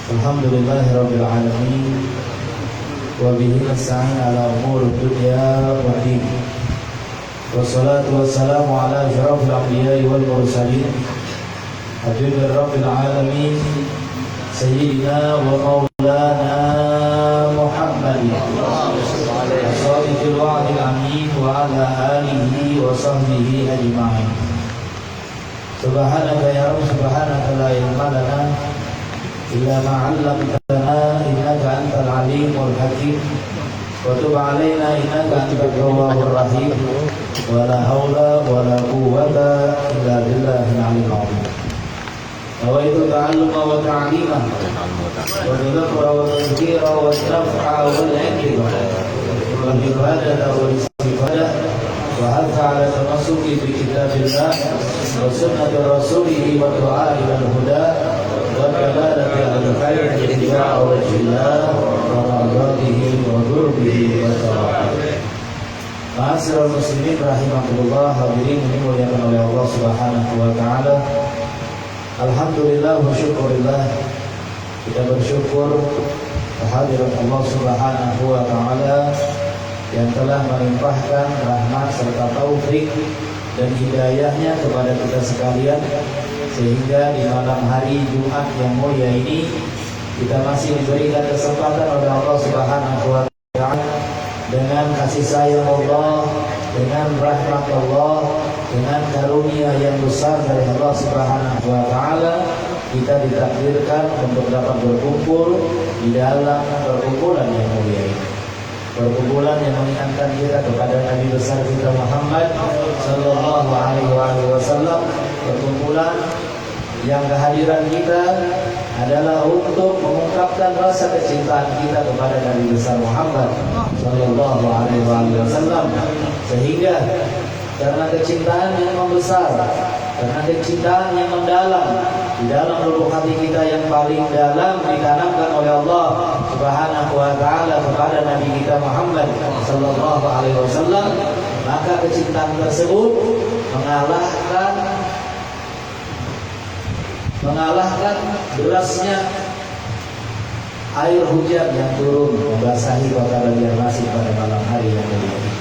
Alhamdulillahirabbil alamin wa bihi nasta'in ala umuri dunya waddin. Wassalatu wassalamu ala asyrafil anbiya'i wal mursalin habibir rabbil alamin sayyidina wa maulana Muhammadin shadiqil wa'dil amin wa ala alihi wa sahbihi ajma'in. Subhanaka ya Rabb, subhanaka la ilma lana illa ma 'allamtana innaka antal alimul hakim wa tub 'alaina innaka antat tawwabur rahim wa la haula wa la quwwata illa billahil 'aliyyil 'azim. Wa itu ta'alluma wa ta'lima wa tadhakkura wa tadhkira wa naf'a wal 'ilma wal ibadata wal istifadah wa hatha 'ala tamassuki bi kitabillah wa sunnati rasulih wa du'a ila al-huda wa kamalati al-khair ittiba'a wajhillah wa radatihi wa qurbihi wa ta'ala. Ma'asyiral muslimin rahimakumullah, hadirin dimuliakan oleh Allah Subhanahu wa taala. Alhamdulillah wa syukurillah, kita bersyukur kehadirat Allah Subhanahu wa taala yang telah melimpahkan rahmat serta taufik dan hidayahnya kepada kita sekalian, sehingga di malam hari Jumat yang mulia ini kita masih diberikan kesempatan oleh Allah Subhanahu wa taala dengan kasih sayang Allah, dengan rahmat Allah, dengan karunia yang besar dari Allah Subhanahu wa taala, kita ditakdirkan untuk dapat berkumpul di dalam perkumpulan yang mulia ini. Perkumpulan yang mengingatkan kita kepada Nabi besar kita Muhammad sallallahu alaihi wasallam, perkumpulan yang kehadiran kita adalah untuk mengungkapkan rasa kecintaan kita kepada Nabi besar Muhammad sallallahu alaihi wasallam, sehingga karena kecintaan yang membesar, karena kecintaan yang mendalam di dalam lubuk hati kita yang paling dalam ditanamkan oleh Allah Subhanahu wa taala kepada Nabi kita Muhammad sallallahu alaihi wasallam, maka kecintaan tersebut mengalahkan derasnya air hujan yang turun membasahi kota Banjarmasin pada malam hari yang mulia ini.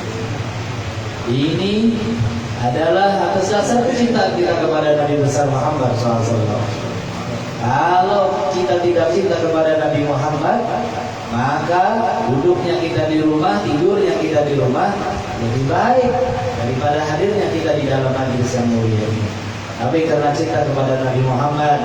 Ini adalah atas dasar kecintaan kita kepada Nabi besar Muhammad SAW. Kalau kita tidak cinta kepada Nabi Muhammad, maka duduknya kita di rumah, tidurnya kita di rumah lebih baik daripada hadirnya kita di dalam majelis yang mulia ini. Tapi karena cinta kepada Nabi Muhammad,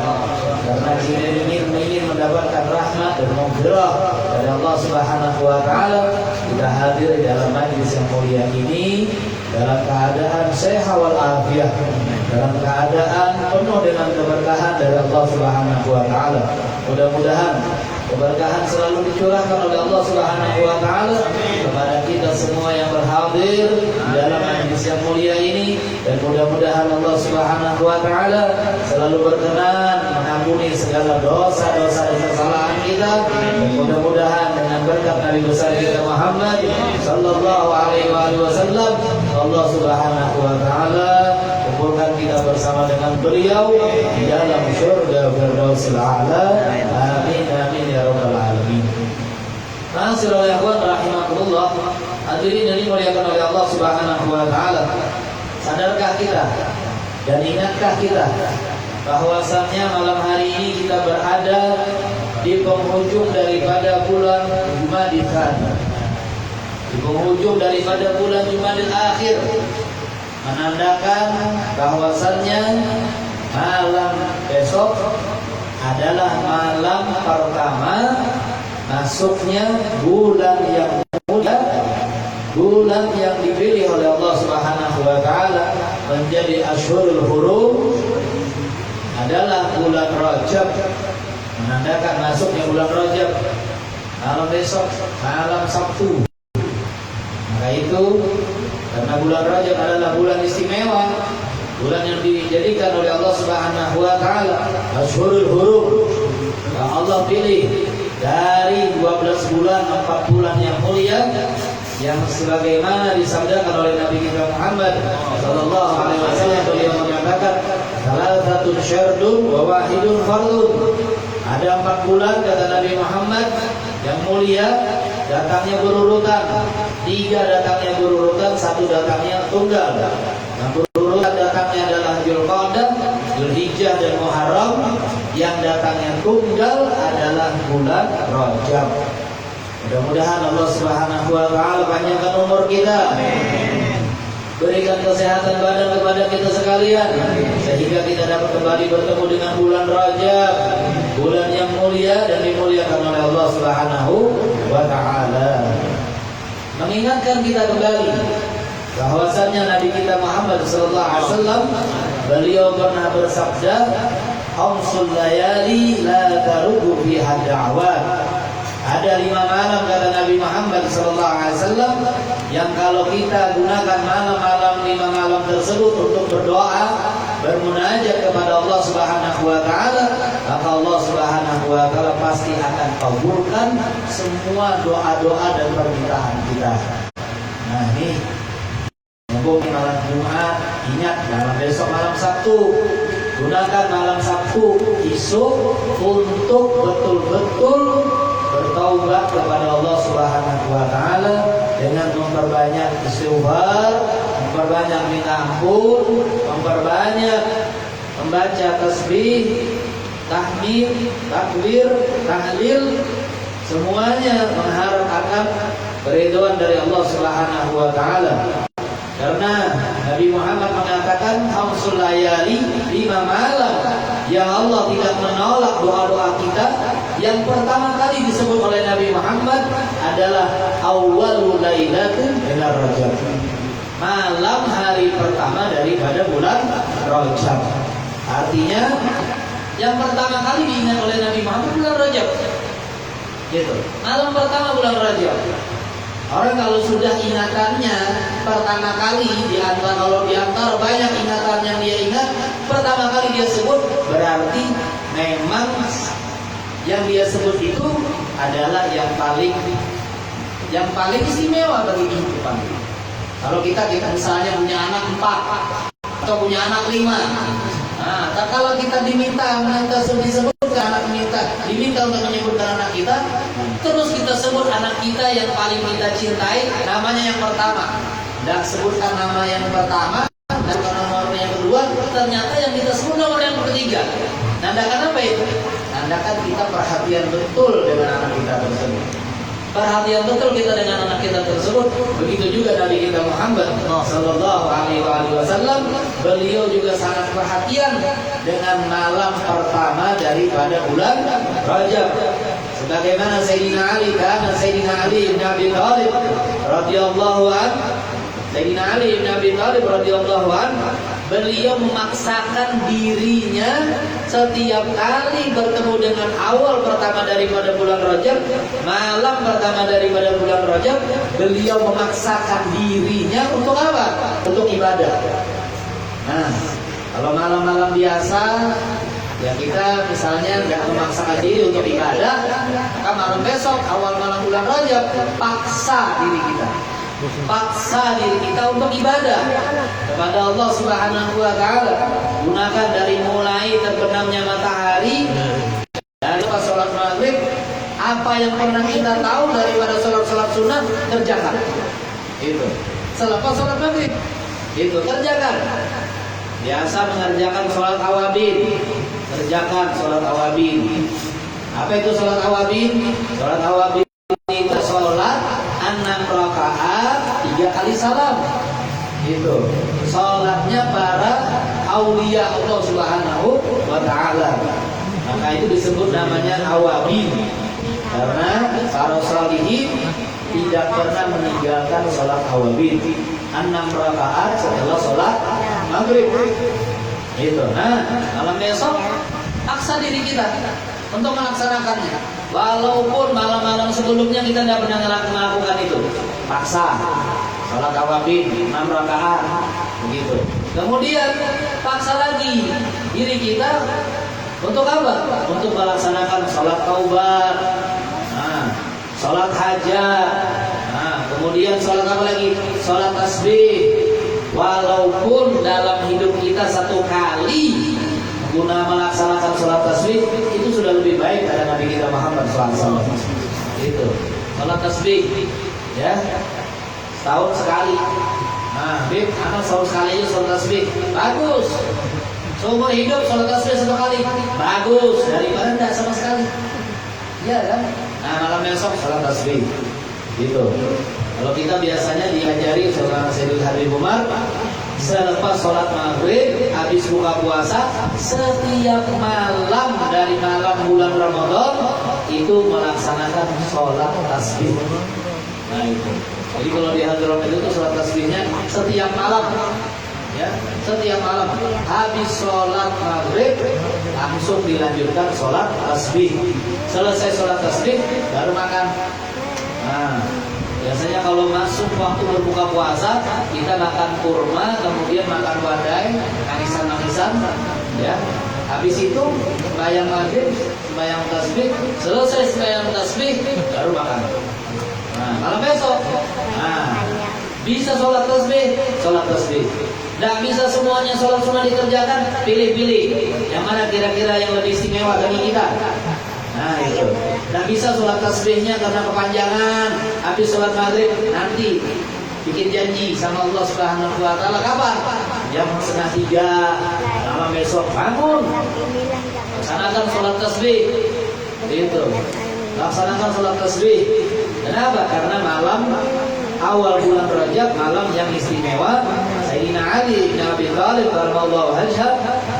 karena kita ingin mendapatkan rahmat dan maghfirah dari Allah Subhanahu wa taala, kita hadir di dalam majelis yang mulia ini dalam keadaan sehat wal afiah, dalam keadaan penuh dengan keberkahan dari Allah Subhanahu wa taala. Mudah-mudahan keberkahan selalu dicurahkan oleh Allah Subhanahu wa taala kepada kita semua yang berhadir di dalam majelis yang mulia ini, dan mudah-mudahan Allah Subhanahu wa taala selalu berkenan mengampuni segala dosa-dosa dan kesalahan kita, dan mudah-mudahan dengan berkat Nabi besar kita Muhammad sallallahu alaihi wasallam, Allah Subhanahu wa taala kumpulkan kita bersama dengan beliau di dalam surga Firdausil A'la. Amin amin ya rabbal alamin. Ma'asyiral ikhwan rahimakumullah, hadirin yang dimuliakan oleh Allah Subhanahu wa taala, sadarkah kita dan ingatkah kita bahwasannya malam hari ini kita berada di penghujung daripada bulan Jumadil Tsani, di penghujung daripada bulan Jumadil Akhir, menandakan bahwasannya malam besok adalah malam pertama masuknya bulan yang mulia, bulan yang dipilih oleh Allah Subhanahu wa taala menjadi Ashhurul Hurum, adalah bulan Rajab, menandakan masuknya bulan Rajab. Malam besok, malam Sabtu. Maka itu karena bulan Rajab adalah bulan istimewa, bulan yang dijadikan oleh Allah Subhanahu wa taala Ashhurul Hurum, yang Allah pilih dari 12 bulan 4 bulan yang mulia, yang sebagaimana disabdakan oleh Nabi kita Muhammad sallallahu alaihi wasallam, beliau mengatakan Salasatun syardun wa wahidun fardun. Ada 4 bulan kata Nabi Muhammad yang mulia, datangnya berurutan. 3 datangnya berurutan, 1 datangnya tunggal. Yang berurutan datangnya adalah Dzulqa'dah, Dzulhijjah dan Muharram. Yang datangnya tunggal adalah bulan Rajab. Mudah-mudahan Allah Subhanahu wa taala panjangkan umur kita. Berikan kesehatan badan kepada kita sekalian, sehingga kita dapat kembali bertemu dengan bulan Rajab, bulan yang mulia dan dimuliakan oleh Allah Subhanahu wa taala. Mengingatkan kita kembali bahwasannya Nabi kita Muhammad sallallahu alaihi wasallam, beliau pernah bersabda, "Khamsul layali la tarudu fiha da'wat." Ada 5 malam kata Nabi Muhammad SAW yang kalau kita gunakan malam-malam 5 malam tersebut untuk berdoa, bermunajat kepada Allah Subhanahu wa taala, maka Allah Subhanahu wa taala pasti akan kabulkan semua doa-doa dan permintaan kita. Nah, ini mumpung malam Jumat, ingat malam besok malam Sabtu. Gunakan malam Sabtu esok untuk betul-betul bertaubat kepada Allah Subhanahu wa taala dengan memperbanyak istighfar, memperbanyak minta ampun, memperbanyak membaca tasbih, tahmid, takbir, tahlil, semuanya mengharap akan keridhaan dari Allah Subhanahu wa taala. Karena Nabi Muhammad mengatakan khamsul layali, 5 malam yang Allah tidak menolak doa-doa kita. Yang pertama kali disebut oleh Nabi Muhammad adalah awwalul lailatin minar Rajab, malam hari pertama daripada bulan Rajab. Artinya yang pertama kali diingat oleh Nabi Muhammad bulan Rajab. Gitu. Malam pertama bulan Rajab. Orang kalau sudah ingatannya pertama kali kalau diantara banyak ingatan yang dia ingat, pertama kali dia sebut, berarti memang yang dia sebut itu adalah yang paling istimewa bagi kehidupan. Kalau kita misalnya punya anak 4 atau punya anak 5, nah, kalau kita diminta disebutkan anak diminta untuk menyebutkan anak kita, terus kita sebut anak kita yang paling kita cintai, namanya yang pertama. Dan sebutkan nama yang pertama, dan nomor yang kedua, ternyata yang kita sebut nomor yang ketiga. Nandakan apa itu? Nandakan kita perhatian betul dengan anak kita tersebut. Perhatian betul kita dengan anak kita tersebut. Begitu juga Nabi kita Muhammad sallallahu alaihi wasallam, beliau juga sangat perhatian dengan malam pertama daripada bulan Rajab. Sebagaimana Sayyidina Ali bin Abi Thalib radhiyallahu anhu, beliau memaksakan dirinya setiap kali bertemu dengan awal pertama daripada bulan Rajab, malam pertama daripada bulan Rajab, beliau memaksakan dirinya untuk apa? Untuk ibadah. Nah, kalau malam-malam biasa, ya kita misalnya nggak memaksakan diri untuk ibadah, maka malam besok awal malam bulan Rajab paksa diri kita untuk ibadah kepada Allah Subhanahu wa taala. Gunakan dari mulai terbenamnya matahari dari pas sholat maghrib, apa yang pernah kita tahu daripada sholat sunnah kerjakan. Itu selepas sholat maghrib itu kerjakan. Biasa mengerjakan sholat awabin, kerjakan sholat awabin. Apa itu sholat awabin? Sholat awabin itu sholat 6 rakaat 3 kali salam. Itu sholatnya para aulia Allah Subhanahu wa taala. Maka itu disebut namanya awabin, karena para sholihin tidak pernah meninggalkan sholat awabin 6 rakaat setelah sholat maghrib. Itu. Nah, malam besok paksa diri kita untuk melaksanakannya. Walaupun malam-malam sebelumnya kita tidak pernah melakukan itu, paksa sholat awabin 6 rakaat begitu. Kemudian paksa lagi diri kita untuk apa? Untuk melaksanakan sholat taubat, sholat hajat, kemudian sholat apa lagi? Sholat tasbih. Walaupun dalam hidup kita 1 kali guna melaksanakan sholat tasbih itu sudah lebih baik dari Nabi kita Muhammad SAW. Itu sholat tasbih, ya, setahun sekali. Nah, Bib, anak setahun sekali aja sholat tasbih, bagus. Seumur hidup sholat tasbih satu kali, bagus, daripada tidak sama sekali. Ya kan? Nah, malam besok sholat tasbih. Gitu. Kalau kita biasanya diajari saudara Sayyidul Habib Umar, selepas sholat maghrib, habis buka puasa, setiap malam dari malam bulan Ramadan itu melaksanakan sholat tasbih. Nah itu. Jadi kalau di Hadramut itu sholat tasbihnya setiap malam, ya, setiap malam habis sholat maghrib langsung dilanjutkan sholat tasbih. Selesai sholat tasbih baru makan. Nah, biasanya kalau masuk waktu berbuka puasa kita makan kurma, kemudian makan badai, manisan-manisan, ya. Habis itu sembahyang maghrib, sembahyang tasbih, selesai sembahyang tasbih baru makan. Nah, malam besok, nah, bisa sholat tasbih, sholat tasbih. Tidak bisa semuanya sholat sunnah dikerjakan, pilih-pilih yang mana kira-kira yang lebih istimewa bagi kita. Nah itu. Tidak bisa sholat tasbihnya karena kepanjangan. Habis sholat maghrib nanti bikin janji sama Allah Subhanahu Wa Taala kapan? Jam 2:30 malam besok bangun. Laksanakan sholat tasbih. Itu. Laksanakan sholat tasbih. Kenapa? Karena malam awal bulan Rajab, malam yang istimewa. Sayyidina Ali bin Abi Thalib radhiyallahu anhu,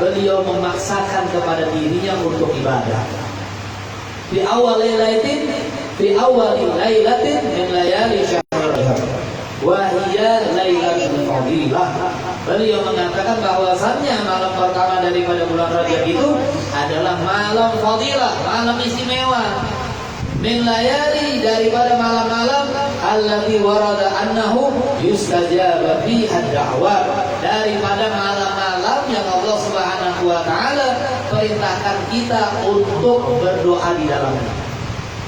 beliau memaksakan kepada dirinya untuk ibadah. Di awal lailatin min layali syahr Rajab wa hiya lailatul fadilah. Beliau mengatakan bahwasannya malam pertama daripada bulan Rajab itu adalah malam fadilah, malam istimewa. Min layali, daripada malam-malam allati warada annahu yustajaba fiha ad-da'wat, daripada malam-malam yang Allah Subhanahu wa taala perintahkan kita untuk berdoa di dalamnya.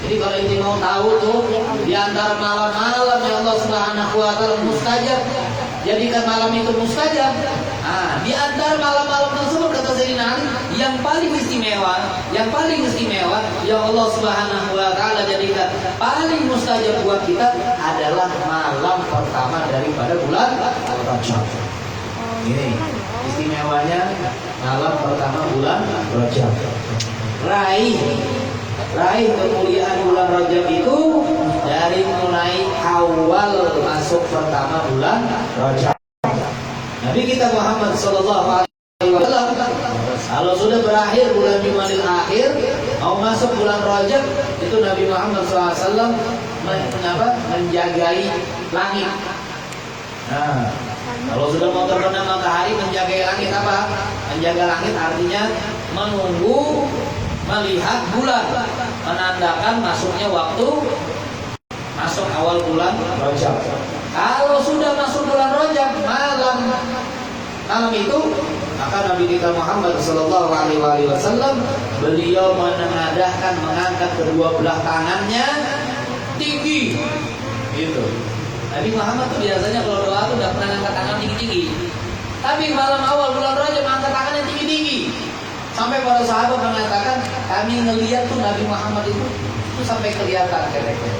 Jadi kalau ini mau tahu tuh di antara malam-malam yang Allah Subhanahu wa taala mustajab, jadikan malam itu mustajab. Nah, di antara malam-malam tersebut kata Sayyidina Ali, yang paling istimewa yang Allah Subhanahu wa taala jadikan paling mustajab buat kita adalah malam pertama daripada bulan Rajab. Ini istimewanya malam pertama bulan Rajab. Raih kemuliaan bulan Rajab itu dari mulai awal masuk pertama bulan Rajab. Nabi kita Muhammad sallallahu alaihi wasallam kalau sudah berakhir bulan Jumadil Akhir mau masuk bulan Rajab, itu Nabi Muhammad SAW menjagai langit. Nah, kalau sudah mau terbenam matahari, menjagai langit apa? Menjaga langit artinya menunggu melihat bulan, menandakan masuknya waktu masuk awal bulan Rajab. Kalau sudah masuk bulan Rajab, malam itu, maka Nabi kita Muhammad sallallahu alaihi wasallam beliau menengadahkan, mengangkat kedua belah tangannya tinggi. Gitu. Nabi Muhammad tuh biasanya kalau doa tuh enggak pernah angkat tangan tinggi-tinggi. Tapi malam awal bulan Rajab angkat tangannya tinggi-tinggi. Sampai para sahabat mengatakan, kami ngelihat tuh Nabi Muhammad itu sampai kelihatan kira-kira.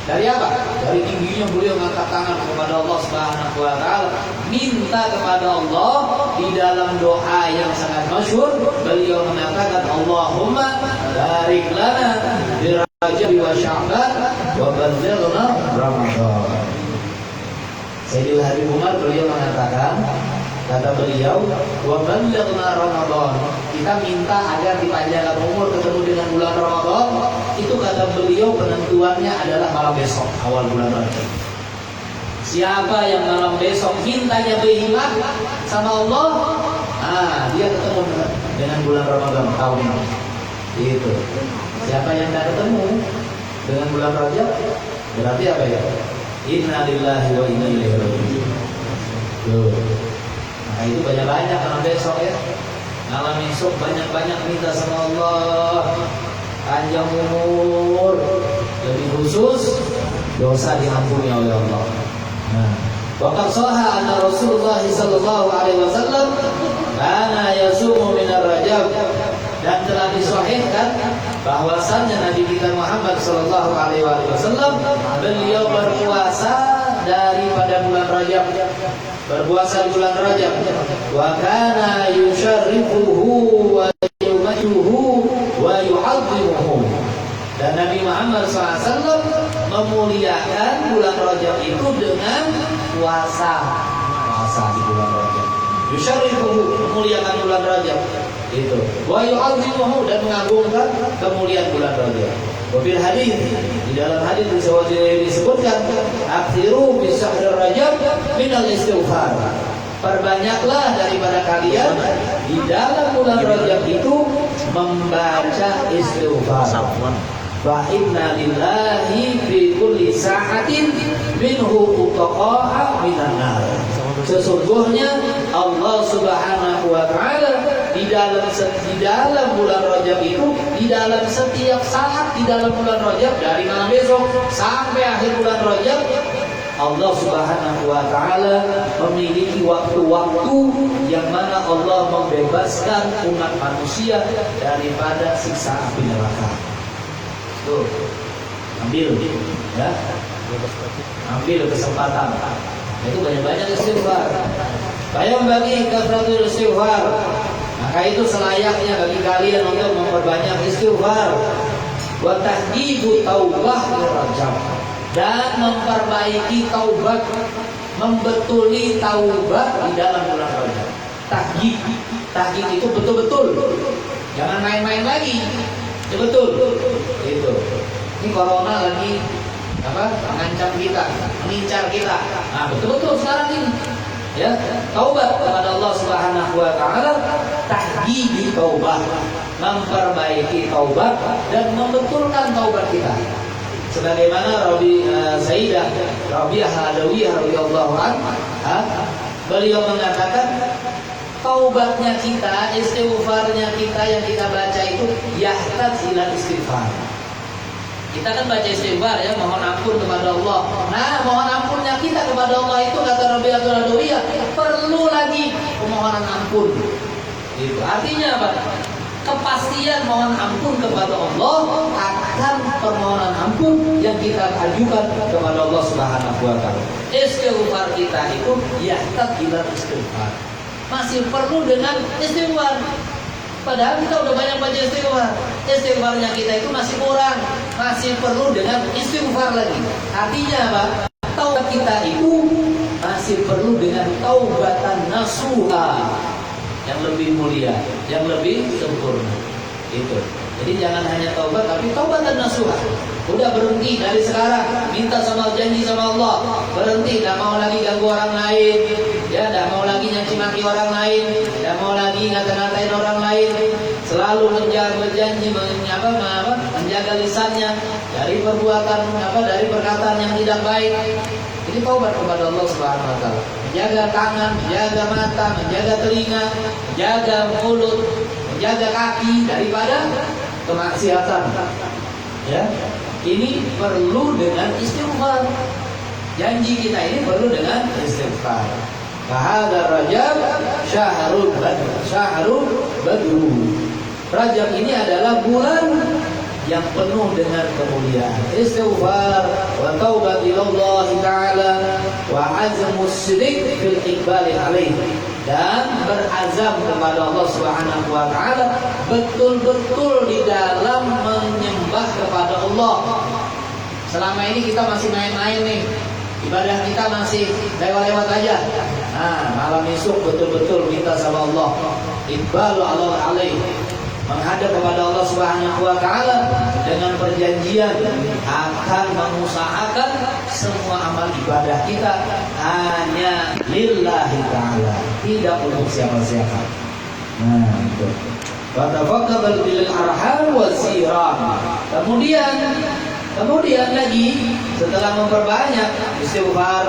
Dari apa? Dari tingginya beliau mengangkat tangan kepada Allah Subhanahu wa taala, minta kepada Allah di dalam doa yang sangat masyhur. Beliau mengatakan, Allahumma barik lana bi Rajab wa Sya'ban wa ballighna Ramadan. Sayyidul Habib Umar beliau mengatakan, kata beliau, wa ballighna Ramadan. Kita minta agar dipanjangkan umur ketemu dengan bulan Ramadan. Itu kata beliau penentuannya adalah malam besok, awal bulan Rajab. Siapa yang malam besok mintanya berhimmat sama Allah, dia ketemu dengan bulan Ramadan tahun ini. Itu. Siapa yang tidak ketemu dengan bulan Rajab, berarti apa ya? Inna lillahi wa inna ilaihi raji'un. Nah itu banyak-banyak malam besok ya. Malam besok banyak-banyak minta sama Allah panjang umur, lebih khusus dosa diampuni oleh Allah. Nah, waqad shahha anna Rasulullah sallallahu alaihi wasallam kana yasumu minar Rajab, dan telah disahihkan bahwasannya Nabi kita Muhammad sallallahu alaihi wasallam beliau berpuasa daripada bulan Rajab, berpuasa di bulan Rajab. Wa kana yusyarrifuhu wa yumajuhu wa yu'azzimuhu, dan Nabi Muhammad SAW memuliakan bulan Rajab itu dengan puasa di bulan Rajab. Yusyarrifuhu, memuliakan bulan Rajab itu. Wa yu'azzimuhu, dan mengagungkan kemuliaan bulan Rajab. Wabil hadis, di dalam hadis disebutkan, akthiru fi syahr Rajab minal istighfar. Perbanyaklah daripada kalian di dalam bulan Rajab itu membaca istighfar. Fa inna lillahi fi kulli sa'atin minhu utaqa'a minan nar. Sesungguhnya Allah Subhanahu wa taala di dalam bulan Rajab itu, di dalam setiap saat di dalam bulan Rajab, dari malam besok sampai akhir bulan Rajab, Allah Subhanahu wa taala memiliki waktu-waktu yang mana Allah membebaskan umat manusia daripada siksa api neraka. Tuh, ambil ya, ambil kesempatan. Itu banyak-banyak istighfar. Bayang bagi kasratul istighfar. Maka itu selayaknya bagi kalian untuk memperbanyak istighfar. Wa tahdidu taubah di Rajab, dan memperbaiki taubat, membetuli taubat di dalam bulan Rajab. Tahdid itu betul-betul, jangan main-main lagi. Itu betul. Itu. Ini corona lagi mengancam kita, mengincar kita. Nah, betul-betul sekarang ini. Ya, taubat kepada Allah Subhanahu wa taala, tahdid taubat, memperbaiki taubat dan membetulkan taubat kita. Sebagaimana Sayyidah Rabi'ah Adawiyah radhiyallahu anha, beliau mengatakan taubatnya kita, istighfarnya kita yang kita baca itu yahtaj ila istighfar. Kita kan baca istighfar ya, mohon ampun kepada Allah. Nah, mohon ampunnya kita kepada Allah itu, kata Rabi'ah Adawiyah, perlu lagi permohonan ampun. Itu artinya apa? Kepastian mohon ampun kepada Allah akan permohonan ampun yang kita ajukan kepada Allah Subhanahu wa taala. Istighfar kita itu yahtaj ila istighfar. Masih perlu dengan istighfar. Padahal kita udah banyak baca istighfar. Istighfarnya kita itu masih kurang, masih perlu dengan istighfar lagi. Artinya apa? Taubat kita itu masih perlu dengan taubatan nasuha, yang lebih mulia, yang lebih sempurna. Itu. Jadi jangan hanya taubat, tapi taubatan nasuha. Udah berhenti dari sekarang, minta sama janji sama Allah, berhenti, tidak mau lagi ganggu orang lain, ya, tidak mau lagi nyaci maki orang lain, tidak mau lagi ngata-ngatain orang lain, selalu berjanji menjaga lisannya dari perbuatan dari perkataan yang tidak baik. Ini taubat kepada Allah Subhanahu wa taala. Menjaga tangan, menjaga mata, menjaga telinga, menjaga mulut, menjaga kaki daripada kemaksiatan. Ya. Ini perlu dengan istighfar. Janji kita ini perlu dengan istighfar. Bahada Rajab syahrul badru. Rajab ini adalah bulan yang penuh dengan kemuliaan. Istighfar wa taubat ilallah ta'ala wa azmus siddiq fil iqbali alaihi, dan berazam kepada Allah Subhanahu wa taala betul-betul di dalam menyembah kepada Allah. Selama ini kita masih main-main nih. Ibadah kita masih lewat-lewat aja. Nah, malam esok betul-betul minta sama Allah. Iqbalu alaihi, menghadap kepada Allah Subhanahu wa taala dengan perjanjian akan mengusahakan semua amal ibadah kita hanya lillahi taala, tidak untuk siapa-siapa. Nah, itu. Wa tafaqqal bil arham wa siram. Kemudian lagi setelah memperbanyak istighfar,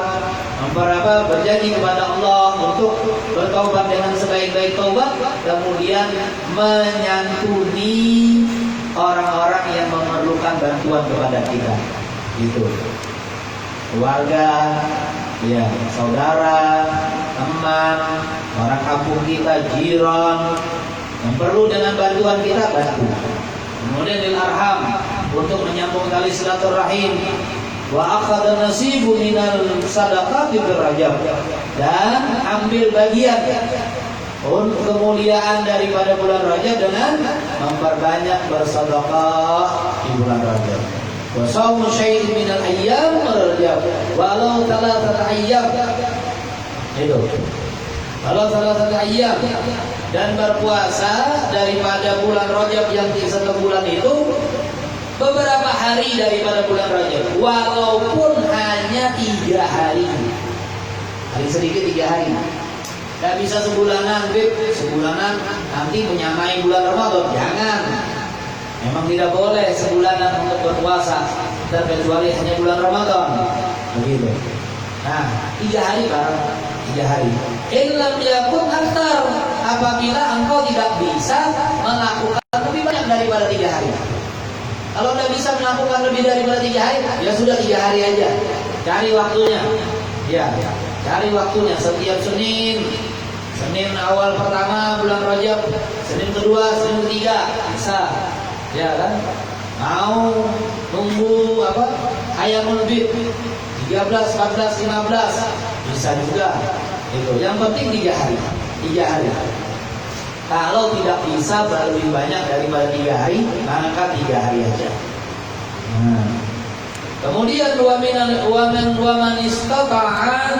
berjanji kepada Allah untuk bertaubat dengan sebaik-baik taubat, kemudian menyantuni orang-orang yang memerlukan bantuan kepada kita. Itu keluarga, ya, saudara, teman, orang kampung kita, jiran yang perlu dengan bantuan kita, bantu. Kemudian lil arham, untuk menyambung tali silaturahim. Wa akhadha nasibu minal sadaqati fil Rajab, dan ambil bagian untuk kemuliaan daripada bulan Rajab dengan memperbanyak bersedekah di bulan Rajab. Wa shaumu syai'in minal ayyam Rajab walau thalathata ayyam. Itu. Walau thalathata ayyam, dan berpuasa daripada bulan Rajab yang satu bulan itu beberapa hari daripada bulan Rajab, walaupun hanya 3 hari. Hari sedikit 3 hari. Tidak bisa sebulanan, sebulanan nanti menyamai bulan Ramadan. Jangan. Memang tidak boleh sebulanan untuk berpuasa, terkecuali hanya bulan Ramadan. Begitu. Nah, 3 hari bareng, 3 hari. Illam yakun aktar, apabila engkau tidak bisa melakukan lebih banyak daripada 3 hari. Kalau tidak bisa melakukan lebih daripada 3 hari, ya sudah 3 hari aja. Cari waktunya. Ya, cari waktunya setiap Senin. Senin awal pertama bulan Rajab, Senin kedua, Senin ketiga, bisa. Ya kan? Mau nunggu apa? Ayamul bid 13, 14, 15 bisa juga. Itu. Yang penting 3 hari. 3 hari. Kalau tidak bisa lebih banyak daripada 3 hari, maka 3 hari aja. Nah. Kemudian wa man istata'a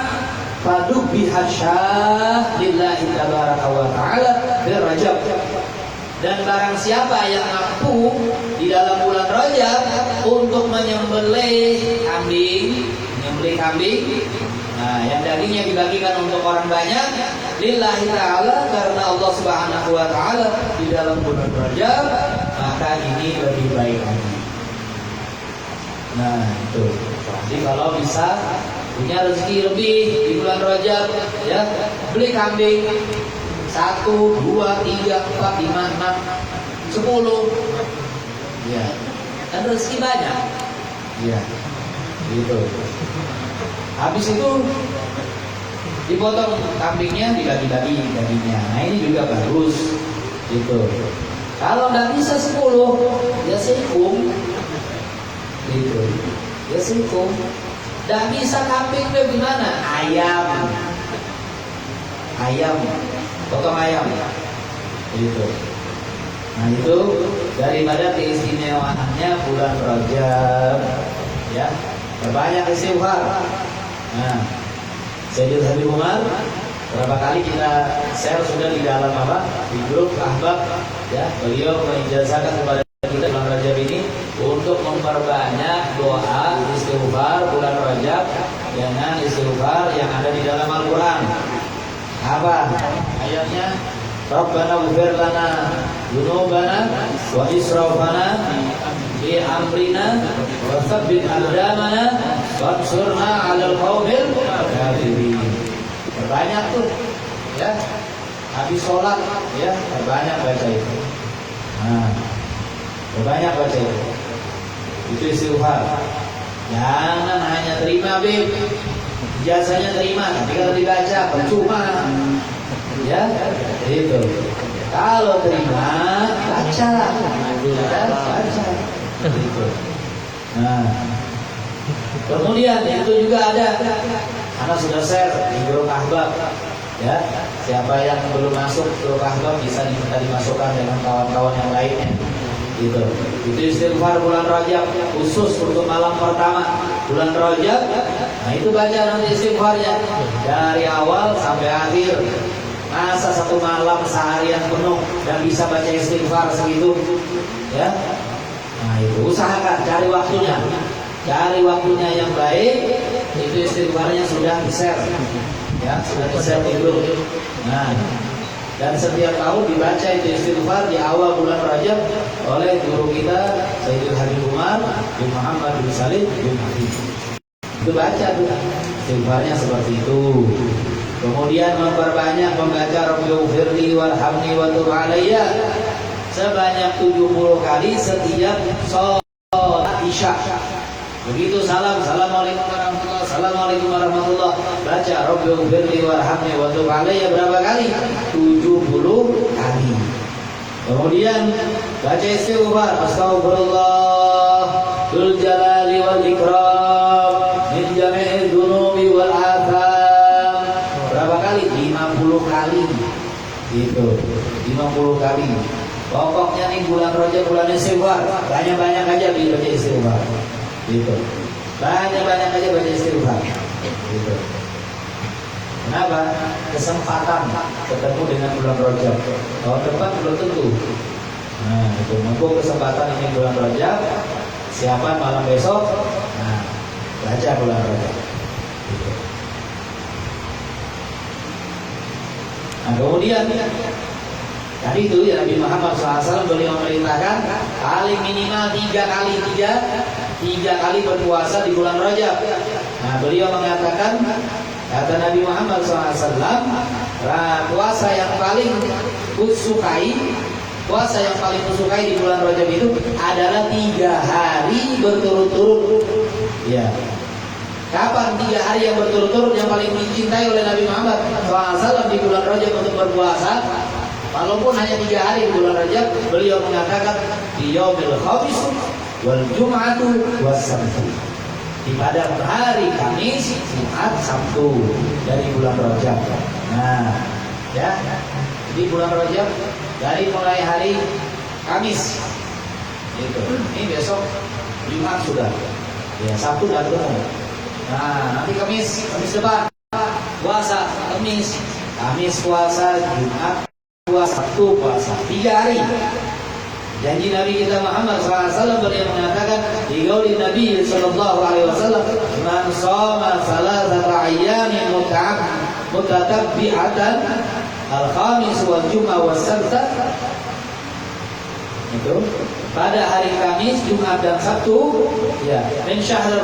fadub bihasyah lillahi tabaraka wa ta'ala fil Rajab. Dan barang siapa yang mampu di dalam bulan Rajab untuk menyembelih kambing, nah yang dagingnya dibagikan untuk orang banyak, lillahi ta'ala, karena Allah subhanahu wa ta'ala di dalam bulan Rajab, maka ini lebih baik lagi. Nah itu. Jadi kalau bisa punya rezeki lebih di bulan Rajab, ya beli kambing 1, 2, 3, 4, 5, 6, 10, ya kan rezeki banyak, ya gitu. Habis itu dipotong kambingnya, dibagi-bagi dagingnya. Nah ini juga bagus, gitu. Kalau nggak bisa 10, ya sekum. Gitu. Ya singkong. Tidak bisa kambing itu gimana? Ayam. Potong ayam. Gitu. Nah itu daripada keistimewaannya bulan Rajab, ya. Berbanyak istighfar. Nah, Sayyidul Habib Umar berapa kali kita share sudah di dalam apa? Di grup Ahbab, ya. Beliau mengijazahkan kepada kita bulan Rajab ini untuk memperbanyak doa istighfar bulan Rajab dengan istighfar yang ada di dalam Al-Quran. Apa ayatnya? Rabbana ighfir lana dzunubana wa israfana fi amrina wa tsabbit aqdamana wansurna 'alal qaumil kafirin. Perbanyak tuh, ya. Habis sholat, ya, perbanyak baca itu. Nah, perbanyak baca itu. Itu istighfar. Jangan hanya terima bib, jasanya terima, tapi kalau dibaca percuma. Ya, itu. Kalau terima, baca. Baca. Itu. Nah, kemudian itu juga ada. Anak sudah share di grup Ahbab. Ya, siapa yang belum masuk grup Ahbab bisa dimasukkan dengan kawan-kawan yang lainnya. Gitu. Itu istighfar bulan Rajab khusus untuk malam pertama bulan Rajab. Nah itu baca nanti istighfarnya dari awal sampai akhir. Masa satu malam seharian penuh dan bisa baca istighfar segitu, ya. Nah itu usahakan cari waktunya yang baik. Itu istighfarnya sudah di-share, ya, sudah di-share di grup. Nah, dan setiap tahun dibaca itu istighfar di awal bulan Rajab oleh guru kita Sayyidul Habib Umar bin Muhammad bin Salim bin Habib. Itu baca tuh istighfarnya seperti itu. Kemudian memperbanyak membaca Rabbighfirli warhamni wa tub alayya sebanyak 70 kali setiap sholat Isya. Begitu salam, assalamualaikum warahmatullah, assalamualaikum warahmatullah. Baca Rabbighfirli warhamni wa tub alayya berapa kali? 70 kali. Kemudian baca istighfar, astaghfirullah dzul jalali wal ikram min jami'i dzunubi wal atham. Berapa kali? 50 kali. Gitu. 50 kali. Pokoknya nih bulan Rajab bulan istighfar, banyak-banyak aja baca istighfar. Gitu. Banyak-banyak aja baca istighfar. Gitu. Kenapa? Kesempatan ketemu dengan bulan Rajab. Tahun depan belum tentu. Nah, itu mumpung kesempatan ini bulan Rajab. Siapa malam besok? Nah, baca bulan Rajab. Gitu. Nah, kemudian tadi itu ya Nabi Muhammad SAW beliau memerintahkan paling minimal 3 kali berpuasa di bulan Rajab. Nah, beliau mengatakan, kata Nabi Muhammad SAW, puasa yang paling kusukai di bulan Rajab itu adalah 3 hari berturut-turut. Ya. Kapan 3 hari yang berturut-turut yang paling dicintai oleh Nabi Muhammad SAW di bulan Rajab untuk berpuasa? Walaupun hanya 3 hari di bulan Rajab, beliau mengatakan di yaumil khamis wal jum'atu was sabtu. Pada hari Kamis, Jumat, Sabtu dari bulan Rajab. Nah, ya, di bulan Rajab dari mulai hari Kamis, gitu. Ini besok Jumat sudah, ya Sabtu dan ketemu. Nah, nanti Kamis depan puasa, Kamis puasa, Jumat puasa, Sabtu puasa, 3 hari. Janji Nabi kita Muhammad SAW beliau mengatakan di qauli Nabi sallallahu alaihi wasallam, "Man shoma salasata ayyamin mutatabbi'atan al-khamis wal jum'ah was sabta." Itu pada hari Kamis, Jumat dan Sabtu, ya, min syahril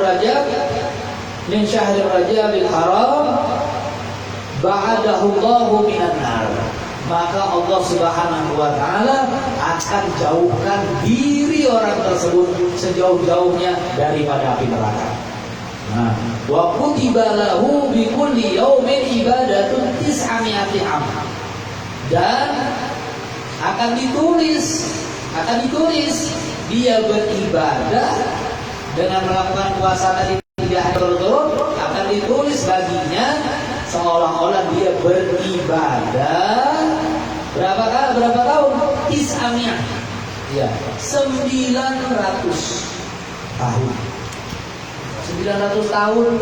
Rajabil haram ba'adahu Allahu minan nar. Maka Allah Subhanahu wa taala akan jauhkan diri orang tersebut sejauh-jauhnya daripada api neraka. Nah, wa kutiba lahu bi kulli yaumin ibadatun 900 am. Dan akan ditulis dia beribadah dengan melakukan puasa tadi 3 hari berturut-turut, akan ditulis baginya seolah-olah dia beribadah berapa tahun? 900. Ya, 900 tahun. 900 tahun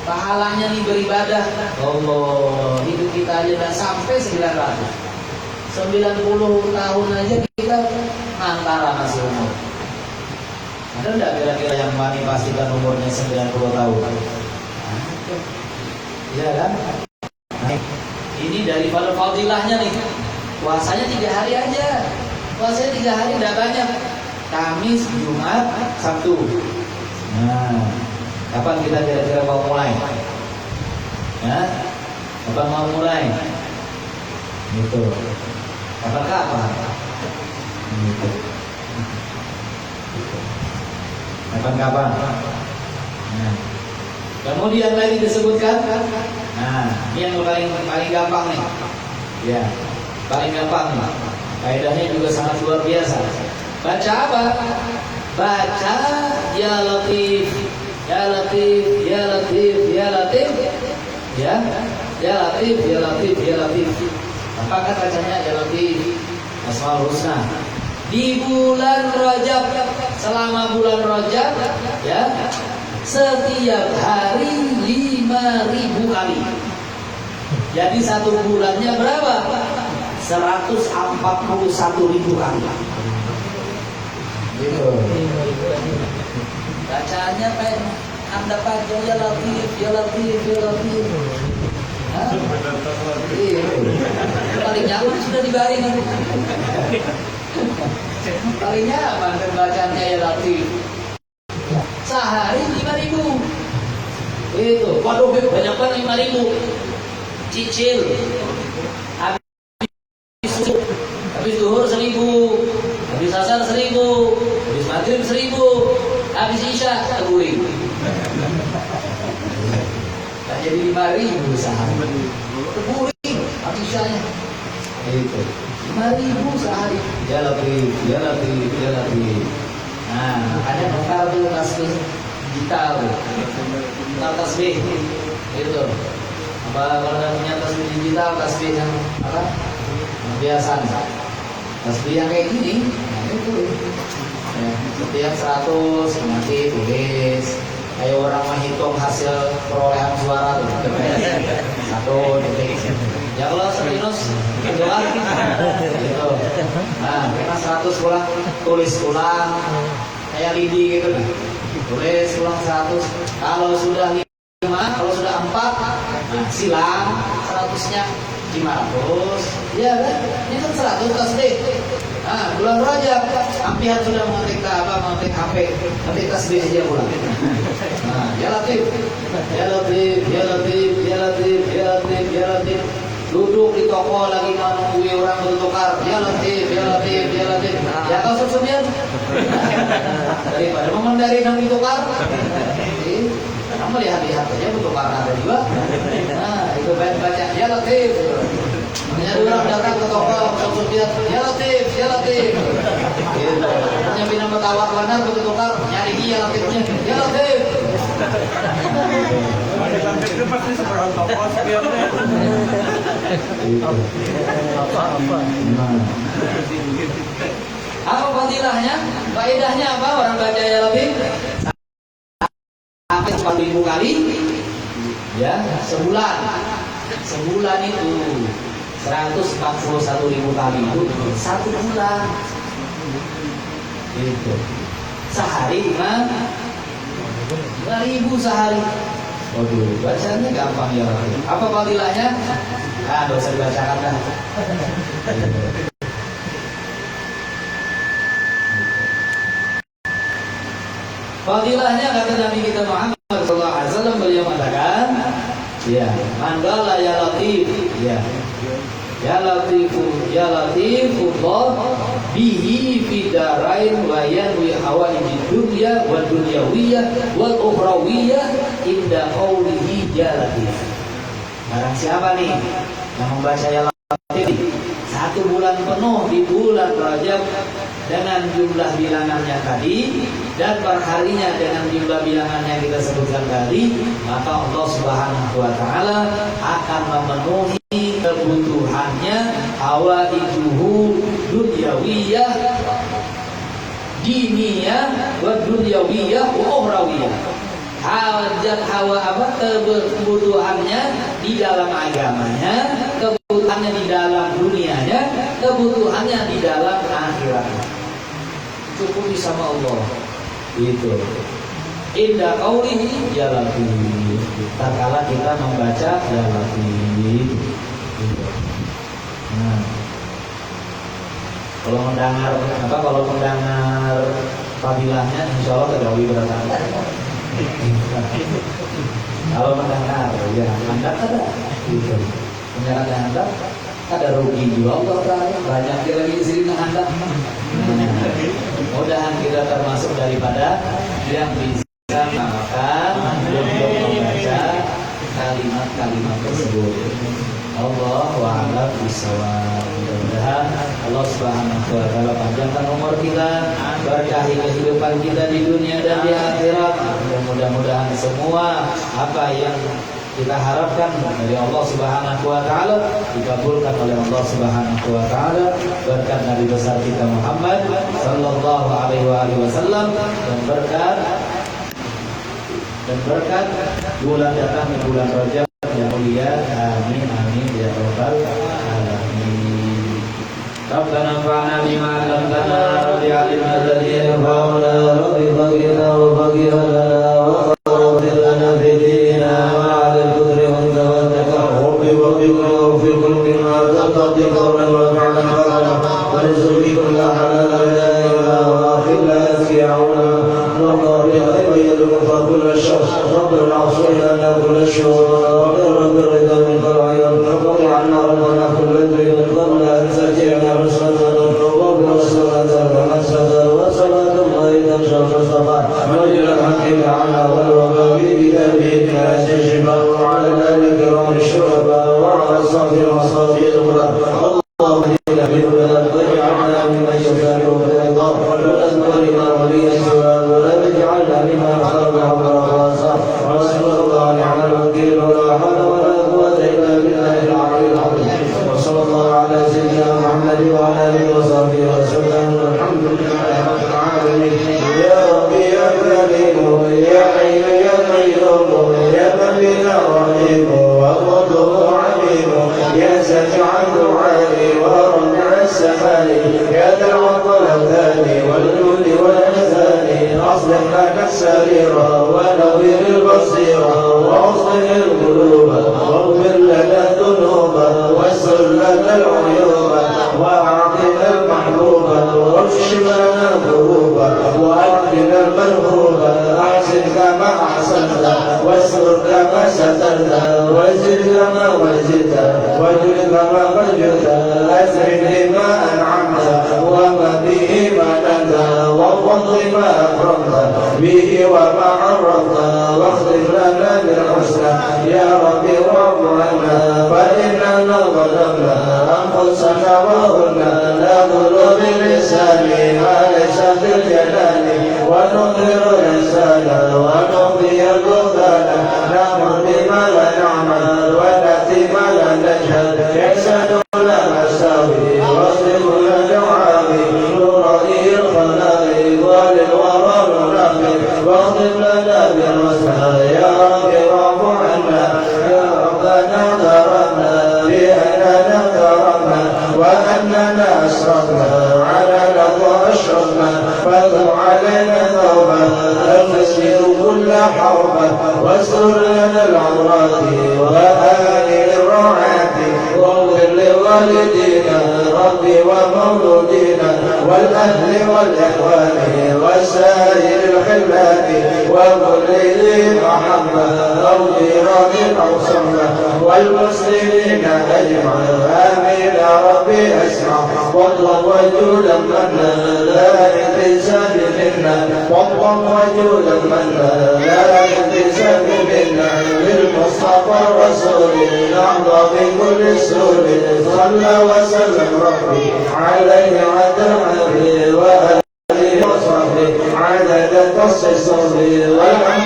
pahalanya nih beribadah. Allah, hidup kita aja enggak sampai 900. 90 tahun aja kita antara masih umur. Ada enggak kira-kira yang wani pastikan umurnya 90 tahun? Iya kan? Nah, ini dari fadilahnya nih. Puasanya 3 hari aja. Puasanya 3 hari tidak banyak. Kamis, Jumat, Sabtu. Nah, kapan kita kira-kira mau mulai? Ya? Kapan mau mulai? Gitu. Kapan? Gitu. Kapan? Nah. Kemudian lagi disebutkan, nah ini yang paling gampang nih, ya paling gampang nih. Kaidahnya juga sangat luar biasa. Baca apa? Baca ya Latif, ya Latif, ya Latif, ya Latif, ya Latif, ya Latif, ya Latif. Apa kan bacanya ya Latif? Asmaul Husna. Di bulan Rajab, selama bulan Rajab, ya. Setiap hari 5.000 kali. Jadi 1 bulannya berapa? 141.000 kali. Gitu. Bacaannya kayak Anda panjang ya Latif, ya Latif, ya Latif. Paling nyaman sudah dibaring. Paling nyaman kan bacaannya ya Latif. Sehari 5.000. Itu, waduh banyak banget 5.000. Cicil. Habis zuhur 1.000, habis asar 1.000, habis maghrib 1.000, Habis Isya teguring. Tak jadi 5.000 sehari. Teguring habis Isyanya. Itu 5.000 sehari. Ya Latif. Nah, ada nukar tuh tasbih digital. Nukar tasbih. Itu. Apa kalau anda punya tasbih digital, tasbih yang apa? Biasa. Tasbih yang kayak gini, nah itu. Ya, setiap 100 nanti tulis. Kayak orang menghitung hasil perolehan suara tuh. 1 detik. Ya kalau serius doang gitu. Nah, kita 100 ulang, tulis ulang kayak lidi gitu. Tulis ulang 100. Kalau sudah 5, kalau sudah 4, nah, silang 100-nya 500. Ya kan? Ini kan 100 tasbih. Nah, bulan Rajab, Ampihan sudah mengetik HP, ngetik tasbih aja pulang. Nah, ya Latif. Duduk di toko lagi menunggu orang bertukar. Ya Latif. Ya kau sesudian. Daripada mengendari yang ditukar. Kamu lihat-lihat aja bertukar ada juga. Nah, itu baca ya Latif. Hanya orang datang ke toko sesudian. Ya Latif. Gitu. Hanya bina bertawar benar bertukar. Nyari dia Latifnya. Ya Latif. Itu pasti seberang toko spionnya. Apa-apa. Apa fadilahnya? Faedahnya apa? Orang baca ya Latif sampai 40.000 kali ya sebulan. Sebulan itu 141.000 kali itu 1 bulan. Itu. Sehari 5.000 sehari. Waduh, bacanya gampang ya. Apa fadilahnya? Nah, nggak usah dibacakan dah. Fadilahnya kata Nabi kita Muhammad sallallahu alaihi wasallam, beliau mengatakan, ya, man qala ya Latif, ya. Ya Latifullah bihi fi darain wa yanwi hawaijid dunya wa dunyawiyah wal ukhrawiyah inda qaulihi ya Latif. Barang siapa nih yang membaca ya Latif 1 bulan penuh di bulan Rajab dengan jumlah bilangannya tadi dan perharinya dengan jumlah bilangannya kita sebutkan tadi, maka Allah Subhanahu wa taala akan memenuhi kebutuhannya hawaijuhu dunyawiyah diniyah wa dunyawiyah wa ukhrawiyah. Hajat hawa apa kebutuhannya di dalam agamanya, kebutuhannya di dalam dunianya, kebutuhannya di dalam akhiratnya. Cukup sama Allah. Itu. Indah qaulihi ya Latif. Tatkala kita membaca ya Latif. Nah, kalau mendengar fadilahnya, insya Allah tergawi berkata. Kalau mendengar, ya Anda ada, gitu. Menyerahkan Anda, ada rugi juga Allah Taala. Banyak dia lagi sini Anda. Mudah-mudahan kita termasuk daripada yang bisa mengamalkan untuk membaca kalimat-kalimat tersebut. Allah wa'ala bishawab. Mudah-mudahan Allah Subhanahu wa taala panjangkan umur kita, berkahi kehidupan kita di dunia dan di akhirat. Dan mudah-mudahan semua apa yang kita harapkan dari Allah Subhanahu wa taala dikabulkan oleh Allah Subhanahu wa taala berkat Nabi besar kita Muhammad sallallahu alaihi wasallam dan berkat bulan datang di bulan Rajab yang mulia. Amin amin ya rabbal alamin. Rabbana fa'na bima 'allamtana rabbi 'allimna alladhi yanfa'una rabbi faghfirna wa faghfir lana wa faghfir lana fi dinina wa 'ala al-qudri wa tawakkal rabbi waghfir lana taqabbal qawlan wa fa'lan wa rizqi kullu halalan la ilaha wa akhir la yas'auna Allah bi khayri wa kullu shahr rabbana a'tina lana kullu shahr رب الرضا من قرعين رب عنا ربنا كل ذي قبل أن تأتينا رسلنا رب الصلاة والسلام وصلاة الله تنشر الصفات مرجع الحق تعالى والوفاء بكتابه الناس الشفاء وعلى الآل الكرام الشرفاء وعلى الصحب والصحب الغرى اللهم اهدنا بالهدى واجعلنا ممن يسارع في الرضا وأنورنا وليا سواه ولا تجعلنا ممن خرج عبر خلاصا وصلى الله نعم الوكيل ولا حول ولا قوة إلا بالله العلي العظيم وصلى الله على سيدنا محمد وعلى آله وصحبه وسلم والحمد لله رب العالمين يا ربي يا كريم يا حي يا قيوم يا من بنا رحيم وقوته عميم يا سميع الدعاء ورفع السماء يا ذا العطل الثاني والجود والإحسان أصلح لنا السريرا ونوّر البصيرا وأصلح القلوب واغفر لنا الذنوب واستر لنا العيوب وأعطنا المحبوب واكشف لنا الكروب وأكفنا المرهوب أحسن كما أحسنت واستر كما سترت وزد كما وزدت واجد كما وجدت أسعد ما أنعمت وما به مننت وفضل ما أكرمت به وما عرفت واختم لنا بالحسنى يا ربي واعف عنا فإننا ظلمنا أنفسنا وهنا نقول باللسان ما ليس بالجنان ونظهر الإنسان ونخفي البهتان نأمر بما لا نعمل ونأتي ما لا نجهل يحسن لنا الساوي واصرف لنا العافي نرائي الخلائق وللورى ننافي واغفر لنا بالرسل يا رب واعف عنا يا ربنا ضربنا بأننا كرمنا وأننا أسرفنا على لظى أشرفنا فاغفر علينا توبة المسجد كل حربة واستر لنا العورات وآل الرعاة واغفر لوالدينا ربي ومولودينا والأهل والإخوان وسائر الخلان وكل ذي محبة أو جيران أو صحبة والمسلمين أجمعين آمين يا ربي أسمع واطلب وجودا منا لا انتساب منا واطلب وجودا منا لا انتساب منا بالمصطفى الرسول نحظى بكل سور صلى وسلم ربي عليه عدد وآله وصحبه عدد تصصه والحمد